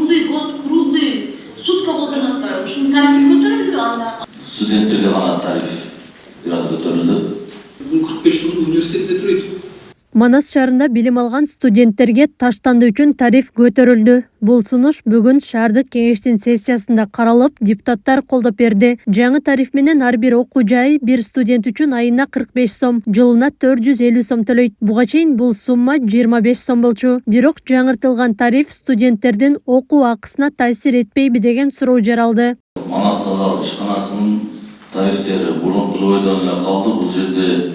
круглый год, круглый сутка колдонуп атпайбы? Ушунун тарифи көтөрүлдү анда. Студенттерге гана тариф бир аз көтөрүлдү. Бул 45 сом университетте турат. Манас шаарында билим алган студенттерге таштанды үчүн тариф көтөрүлдү. Бул сунуш бүгүн шаардык кеңештин сессиясында каралып, депутаттар колдоп берди. Жаңы тариф менен ар бир окуу жай бир студент үчүн айына 45 сом, жылына 450 сом төлөйт. Буга чейин бул сумма 25 сом болчу. Бирок жаңыртылган тариф студенттердин окуу акысына таасир этпейби деген суроо жаралды. Манас тазалык ишканасынын тарифтери мурунку ойдон эле калды. Бул жерде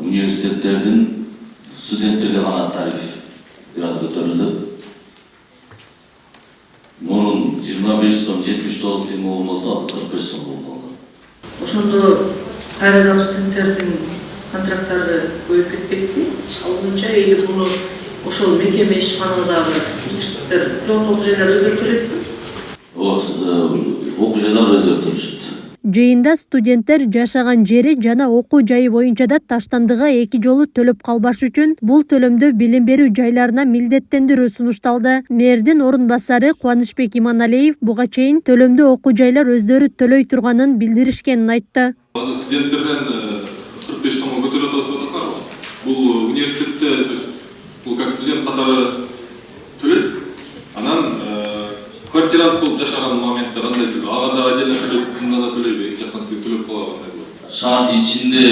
университеттердин студенттерге гана тариф бир аз көтөрүлдү. Мурун 25 сом 79 тиын болмосо, азыр 45 сом болуп калды. Ошондо кайрадан студенттердин контракттары көбөйүп кетпекпи? Ал боюнча или буну ошол мекеме ишканадагы университеттер жок окуу жайлар өздөрү төлөйтпү? Окуу жайлар өздөрү төлөшөт. Жыйында студенттер жашаган жери жана окуу жайы боюнча да таштандыга 2 жолу төлөп калбаш үчүн бул төлөмдү билим берүү жайларына милдеттендирүү сунушталды. Мэрдин орун басары Кубанычбек Иманалиев буга чейин төлөмдү окуу жайлар өздөрү төлөй турганын билдиришкенин айтты. Азыр студенттерден 45 сомго көтөрүп атабыз деп атасыңарбы? Бул университетте, то есть бул как студент катары төлөйт. Анан квартирант болуп жашаган моментте кандай төлөйт? Ага да отдельно төлөйт, мында да төлөйбү? Эки жактан төлөп калабы кандай болот? Шаар ичинде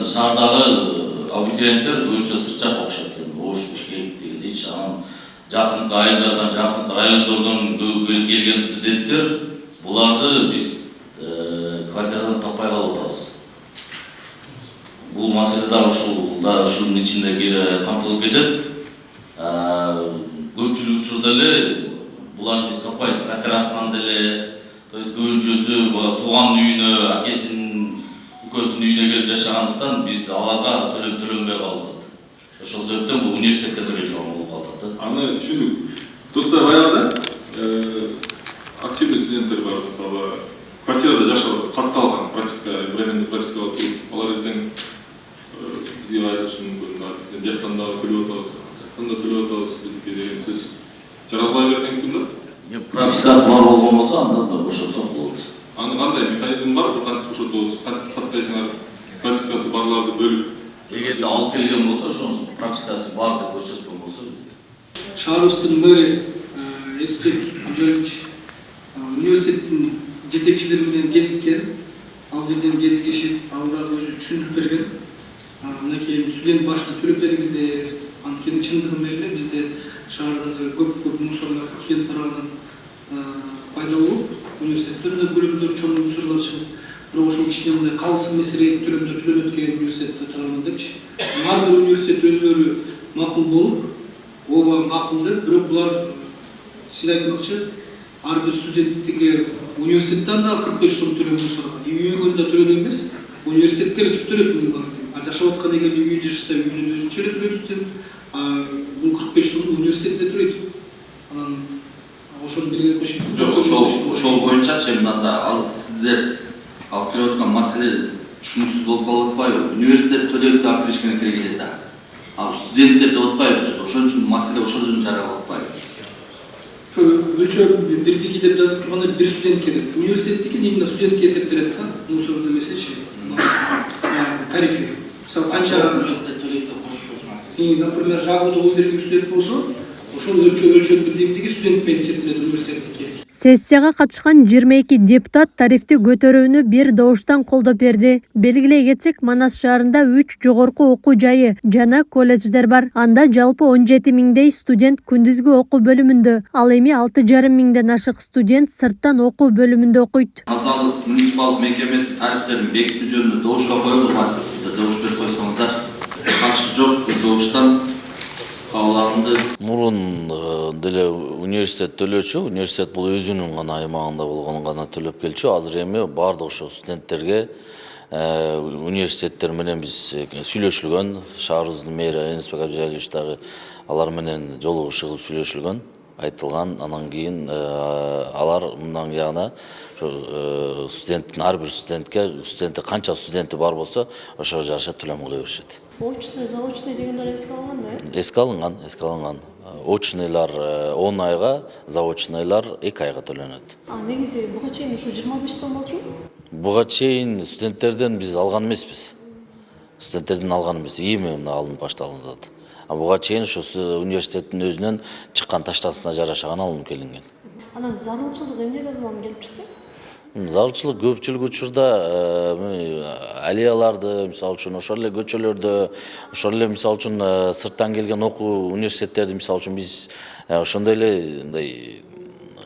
шаардагы абитуриенттер көбүнчө сыртчак окушат экен. Ош, Бишкек деген ич анан жакынкы айылдардан, жакынкы райондордон келген студенттер буларды биз квартирадан таппай калып атабыз. Бул маселе да ушунун ичинде камтылып кетет. Көпчүлүк учурда эле буларды биз таппайбыз. Квартирасынан деле, то есть көбүнчөсү тууган үйүнө, акесинин, үкөсүнүн үйүнө келип жашагандыктан биз аларга төлөнбөй калып калат. Ошол себептен бул университетке төлөй турган болуп калат. Аны түшүндүк. Достор, баягыда активный студенттер бар, мисалы, квартирада жашап, катталган прописка, временный прописка алып туруп, алар эртең бизге айтышы мүмкүн, жактан дагы төлөп атабыз, жактан да төлөп атабыз, биздики деген сөз жаралбай берет экен да. Пропискасы бар болгон болсо, анда бошотсок болот. Аны кандай механизм бар, кантип бошотобуз, кантип каттайсыңар, пропискасы барларды бөлүп. Эгерде алып келген болсо, ошонун пропискасы бар деп көрсөткөн болсо, Шаарыбыздын мэри Эспек Жолич университеттин жетекчилери менен кезиккен. Ал жерден кезигишип, ал дагы өзү түшүндүрүп берген. Мынакей студент башына төлөп бериңиздер. Анткени чындыгын эле бизде шаардагы көп мусорлор студент тарабынан пайда болуп, университеттерде бөлүмдөр чоң мусорлор чыгып, бирок ошол кичине мындай калсын меселеги төлөмдөр төлөнөт экен университет тарабынан депчи. Ар бир университет өздөрү макул болуп, ооба макул деп, бирок булар сиз айтмакчы, ар бир студенттике университеттен да 45 сом төлөнбөсө, үйгө да төлөнө эмес, университетке эле жүктөлөт бул бар. Жашап аткан эгерде үйдө жашаса, үйүнүн өзүнчө эле төлөйт студент. Бул 45 сом университетте төлөйт. Анан ошону белгилеп коюш керек. Жок, ошол боюнчачы мында азыр сиздер алып келип аткан маселе түшүнүксүз болуп калып атпайбы? Университет төлөйт деп беришкене керек эле да. Ал студенттер деп атпайбы? Ошон үчүн маселе ошол жерден жаралып атпайбы? Өлчөм бирдики деп жазып турганда бир студентке деп. Университеттики именно студентке эсептелет да, мусор немесечи. Тарифи. Мисалы канча университет төлөйт деп кошуп например, жагымдуу ой берген студент болсо, ошол өлчөп бирдиктиги студент менен эсептелет университеттики. Сессияга катышкан 22 депутат тарифти көтөрүүнү бир добуштан колдоп берди. Белгилей кетсек, Манас шаарында 3 жогорку окуу жайы жана колледждер бар. Анда жалпы 17 миңдей студент күндүзгү окуу бөлүмүндө, ал эми 6,5 миңден ашык студент сырттан окуу бөлүмүндө окуйт. Тазалык муниципалдык мекемеси тарифтерин бекитүү жөнүндө добушка коюлган. Добуш берип койсоңуздар. Каршы жок, добуштан кабыл алынды. Мурун деле университет төлөөчү, университет бул өзүнүн гана аймагында болгон гана төлөп келчү. Азыр эми бардык ошо студенттерге университеттер менен биз сүйлөшүлгөн, шаарыбыздын мэри Эспек Абдыжалилович дагы алар менен жолугушуп сүйлөшүлгөн, айтылган. Анан кийин алар мындан кийин студенттин ар бир студентте канча студенти бар болсо, ошого жараша төлөм кыла беришет. Очный, заочный дегендер эске алынган да? Эске алынган. очныйлар 10 айга, заочныйлар 2 айга төлөнөт. Негизи буга чейин ушу 25 сом болчу. Буга чейин студенттерден биз алган эмеспиз. Студенттерден алган эмес, эми мына алынып башталып атат. Буга чейин ушу университеттин өзүнөн чыккан таштасына жараша гана алынып келинген. Анан зарылчылык эмнеден улам келип чыкты? Зарылчылык көпчүлүк учурда алияларды, мисалы үчүн ошол эле көчөлөрдө, ошол эле мисалы үчүн сырттан келген окуу университеттерди мисалы үчүн биз ошондой эле мындай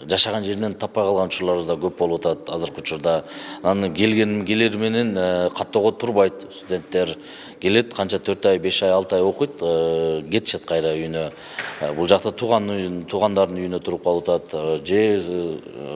жашаган жеринен таппай калган учурларыбыз да көп болуп атат азыркы учурда. Анан келер менен каттоого турбайт. Студенттер келет, канча 4 ай, 5 ай, 6 ай окуйт, кетишет кайра үйүнө. Бул жакта туугандардын үйүнө туруп калып атат, же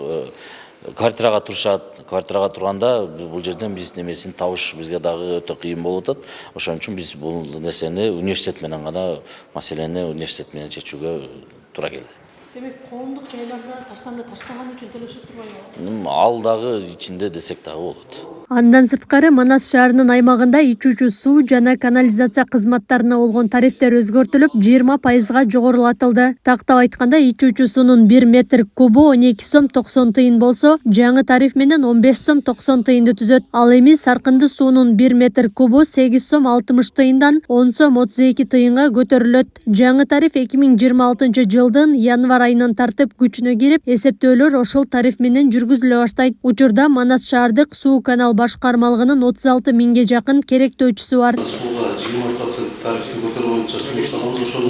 квартирага турушат. Квартирага турганда бул жерден биз немесин табыш бизге дагы өтө кыйын болуп атат. Ошон үчүн биз бул нерсени университет менен гана, маселени университет менен чечүүгө туура келди. Демек, коомдук жайларда таштаган үчүн төлөшүп турбайбы? Ал дагы ичинде десек дагы болот. Андан сырткары Манас шаарынын аймагында ичүүчү суу жана канализация кызматтарына болгон тарифтер өзгөртүлүп, 20%га жогорулатылды. Тактап айтканда, ичүүчү суунун 1 метр кубу 12 сом 90 тыйын болсо, жаңы тариф менен 15 сом 90 тыйынды түзөт. Ал эми саркынды суунун 1 метр кубу 8 сом 60 тыйындан 10 сом 32 тыйынга көтөрүлөт. Жаңы тариф 2026 жылдын январь айынан тартып күчүнө кирип, эсептөөлөр ошол тариф менен жүргүзүлө баштайт. Учурда Манас шаардык суу канал башкармалыгынын 36 миңге жакын керектөөчүсү бар. Сууга 20% тарифти көтөрүү боюнча сунуштаганбыз, ошону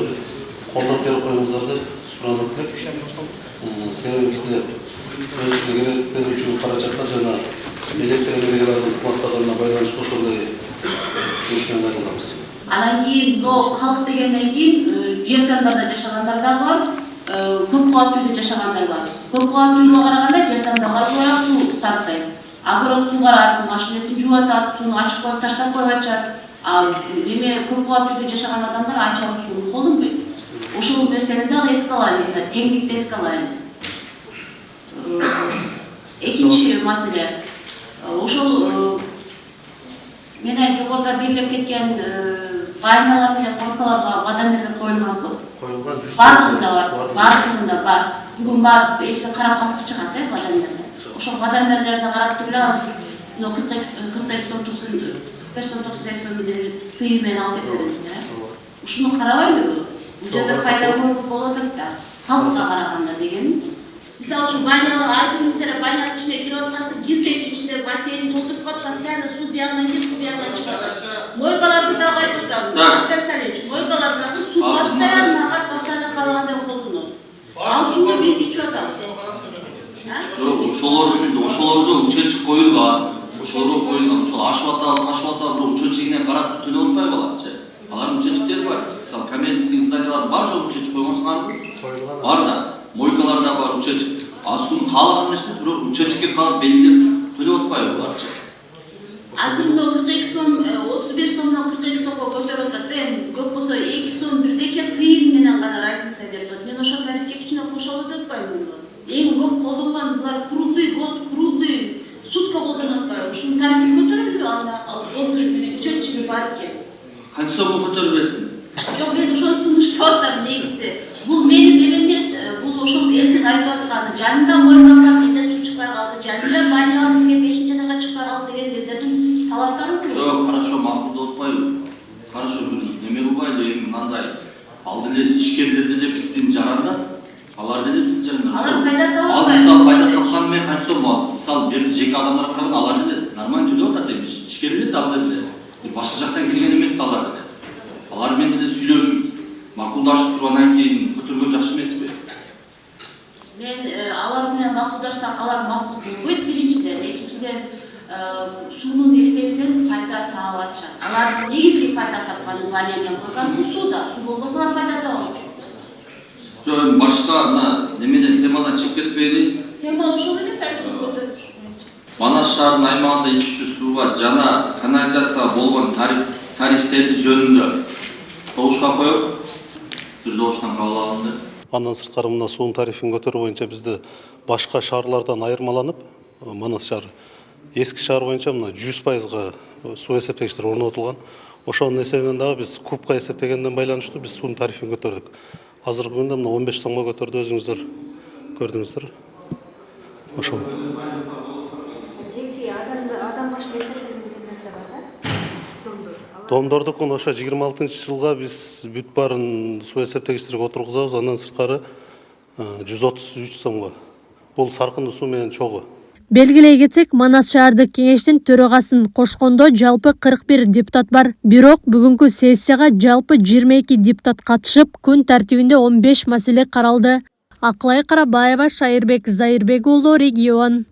колдоп берип коюңуздар деп суранып келип. Себеби бизде өзүбүзгө керектелүүчү каражаттар жана электр энергиялардын кымбаттаганына байланыштуу ошондой сунуш менен айрыламыз. Анан кийин бул халык дегенден кийин жер тандарда жашагандар да бар, көп кабаттуу үйдө жашагандар бар. Көп кабаттуу үйгө караганда жер тандалар көбүрөөк суу сарптайт. Огород сугарат, машинесин жууп атат, сууну ачып коюп таштап коюп атышат. Эме көп кабаттуу үйдө жашаган адамдар анчалык сууну колдонбойт. Ошол нерсени дагы эске алайлы, теңдикти эске алайлы. Экинчи маселе, ошол менен жогоруда белгилеп кеткен банялар менен койкаларга бадамерлер коюлганбы? Бардыгында бар. Бүгүн барып эсте карап касык чыгат, бадамерлер. Ошол бадамерлерди карап турабыз. 42 сом 45 сом 92 сом тыйын менен алып кетебиз. Ушуну карабайлыбы? Бул жерде пайда көп болуп атат да. Халыкка караганда деген. Мисалы үчүн банялар ар күнү банянын ичине кирип аткасы, кирпечтин ичинде бассейн толтуруп коюп, постоянно суу бягынан кирип, суу бягынан чыгат. Мойкаларды дагы айтып атам. Мойкалар дагы суу постоянно агат, постоянно каалагандай колдонот. Ал сууну биз ичип атабыз. Ошолорду учетчик коюлган, ошол ашып атат, учетчигине карап төлөп атпай калат. Алардын учетчиктери бар. Мисалы, коммерческий зданиялар бар жок учетчик койгонсуңарбы? Бар да. Мойкаларда бар учетчик. Сууну каалаган нерсе, бирок учетчикке калып белгилеп төлөп атпайбы буларчы? Азыр мына 42 сом, 35 сомдон 42 сомго көтөрүп атат. Көп болсо 2 сом бирдеке тыйын менен гана разница берип атат. Мен ошол тарифке кичине кошолуп атпайм муну. Эң көп колдонгон булар круглый сутка колдонуп атпайбы? Ушунун тарифин көтөрөлбү анда? Ал учетчиги бар экен. Канча сомго көтөрүп берсин? Жок, мен ошону сунуштап атам негизи. Бул менин эмес, бул ошол элдин айтып атканы. Жанында мойкалар менде суу чыкпай калды, жанында банялар бизге 5-айга чыкпай калды деген элдердин талаптары бар. Жок, хорошо, макул деп атпайбы. Хорошо, неме кылбайлы, эми мындай ал деле ишкерлер деле биздин жаранда, алар деле биздин жаранда. Алар пайда табат. Ал мисалы пайда тапканы менен канча сом болот? Мисалы, бир жеке адамдарга караганда алар деле нормально төлөп атат, ишкерлер дагы деле. Башка жактан келген эмес алар деле. Алар менен деле сүйлөшүп, макулдашып тургандан кийин көтөргөн жакшы эмеспи? Мен алар менен макулдашсам, алар макул болбойт биринчиден, экинчиден суунун эсебинен пайда таап атышат. Алар негизги пайда тапканы баня менен койгон бул сууда. Суу болбосо алар пайда табышат. Жок, башка мына немеден темадан чыгып кетпейли. Тема ошол эле айтып көтөрүп. Манас шаарынын аймагында ичүүчү сууга жана канализацияга болгон тарифтерди жөнүндө добушка коюп, добуштан кабыл алынды. Андан сырткары мына суунун тарифин көтөрүү боюнча бизде башка шаарлардан айырмаланып, Манас шаары эски шаар боюнча мына 100%га суу эсептегичтер орнотулган. Ошонун эсебинен дагы биз кубка эсептегенден байланыштуу биз суунун тарифин көтөрдүк. азыркы күндө мына 15 сомго көтөрдү, өзүңүздөр көрдүңүздөр. Ошол. Жеке адам башына эсептелген жерлерде бар да? Домдордукун ошо 26-жылга биз бүт баарын суу эсептегичтерге отургузабыз, андан сырткары 133 сомго. Бул саркындуу суу менен чогуу. Белгилей кетсек, Манас шаардык кеңештин төрагасын кошкондо жалпы 41 депутат бар. Бирок бүгүнкү сессияга жалпы 22 депутат катышып, күн тартибинде 15 маселе каралды. Акылай Карабаева, Шайырбек Зайырбек уулу, Регион.